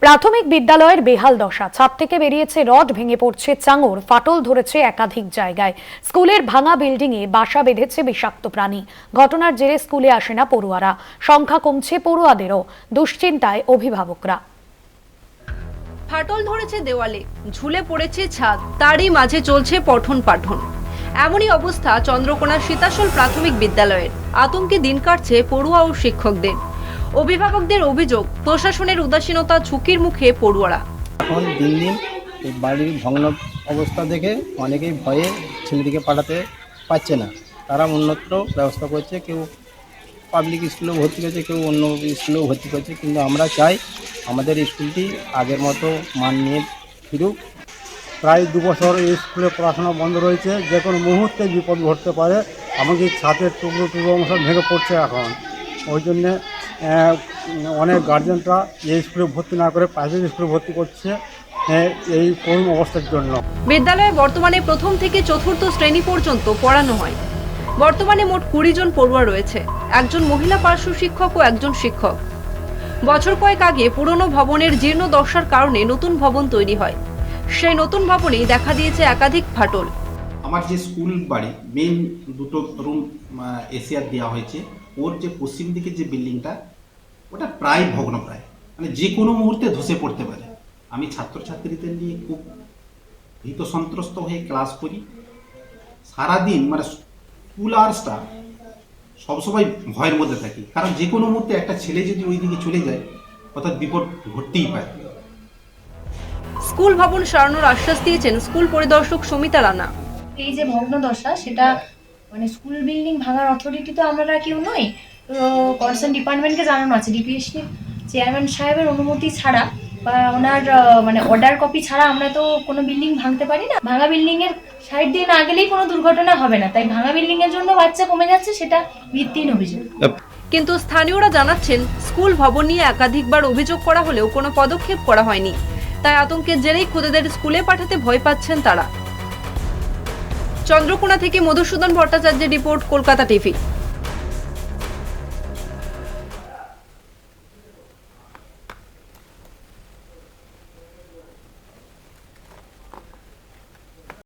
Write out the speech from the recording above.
প্রাথমিক বিদ্যালয়ের বেহাল দশা, ছাদ থেকে বেরিয়েছে রড, ভেঙে পড়ছে চাঙড়, ফাটল ধরেছে একাধিক জায়গায়। স্কুলের ভাঙা বিল্ডিংয়ে বাসা বেঁধেছে বিষাক্ত প্রাণী। ঘটনার জেরে স্কুলে আসে না পড়ুয়ারা, সংখ্যা কমছে পড়ুয়াদেরও। দুশ্চিন্তায় অভিভাবকরা। ফাটল ধরেছে দেওয়ালে, ঝুলে পড়েছে ছাদ, তারই মাঝে চলছে পঠন পাঠন। এমনই অবস্থা চন্দ্রকোনা সীতাশোল প্রাথমিক বিদ্যালয়ের। আতঙ্কে দিন কাটছে পড়ুয়া ও শিক্ষকদের। অভিভাবকদের অভিযোগ, প্রশাসনের উদাসীনতা, ঝুঁকির মুখে পড়ুয়ারা। এখন দিন দিন এই বাড়ির ভগ্ন অবস্থা দেখে অনেকেই ভয়ে ছেলেদিকে পাঠাতে পারছে না। তারা অন্যত্র ব্যবস্থা করছে, কেউ পাবলিক স্কুলেও ভর্তি করছে, কেউ অন্য স্কুলেও ভর্তি করছে। কিন্তু আমরা চাই আমাদের স্কুলটি আগের মতো মান নিয়ে ফিরুক। প্রায় 2 বছর এই স্কুলে পড়াশোনা বন্ধ রয়েছে, যে কোনো মুহূর্তে বিপদ ঘটতে পারে। এমনকি ছাদের টুকরো অংশ ভেঙে পড়ছে এখন। ওই জন্যে অনেক গার্জেনরা এই স্কুলে ভর্তি না করে প্রাইভেট স্কুলে ভর্তি করছে এই করুণ অবস্থার জন্য। বিদ্যালয়ে বর্তমানে প্রথম থেকে চতুর্থ শ্রেণী পর্যন্ত পড়ানো হয়। বর্তমানে মোট 20 জন পড়ুয়া রয়েছে, একজন মহিলা পার্শ্ব শিক্ষক ও একজন শিক্ষক। বছর কয়েক আগে পুরনো ভবনের জীর্ণ দশার কারণে নতুন ভবন তৈরি হয়। সেই নতুন ভবনেই দেখা দিয়েছে একাধিক ফাটল। আমার যে স্কুল বাড়ি মেইন দুটো রুম এসিয়ার দেওয়া হয়েছে, ওর যে পশ্চিম দিকে যে বিল্ডিংটা ওটা প্রায় ভগ্নপ্রায়, মানে যে কোনো মুহূর্তে ধসে পড়তে পারে। আমি ছাত্রছাত্রীদের নিয়ে খুব ভীত সন্ত্রস্ত হয়ে ক্লাস করি। সারাদিন মানে স্কুল আওয়ার্সটা সবসময় ভয়ের মধ্যে থাকি, কারণ যে কোনো মুহূর্তে একটা ছেলে যদি ওই দিকে চলে যায় অর্থাৎ বিপদ ঘটতেই পারে। স্কুল ভবন সরানোর আশ্বাস দিয়েছেন স্কুল পরিদর্শক সুমিতা রানা। এই যে ভগ্নদশা, সেটা মানে স্কুল বিল্ডিং ভাঙার অথরিটি তো আমরা কেউ নই। তো কনসার্ন ডিপার্টমেন্টকে জানানো আছে, ডিপিএসসি চেয়ারম্যান সাহেবের অনুমতি ছাড়া বা ওনার মানে অর্ডার কপি ছাড়া আমরা তো কোনো বিল্ডিং ভাঙতে পারি না। ভাঙা বিল্ডিং এর সাইড দিয়ে না গেলেই কোনো দুর্ঘটনা হবে না, তাই ভাঙা বিল্ডিং এর জন্য বাচ্চা কমে যাচ্ছে, সেটা ভিত্তিহীন অভিযোগ। কিন্তু স্থানীয়রা জানাচ্ছেন, স্কুল ভবন নিয়ে একাধিকবার অভিযোগ করা হলেও কোনো পদক্ষেপ করা হয়নি। তাই আতঙ্কের জেরেই খুদেদের স্কুলে পাঠাতে ভয় পাচ্ছেন তারা। চন্দ্রকোনা থেকে মধুসূদন ভট্টাচার্যের রিপোর্ট, কলকাতা টিভি।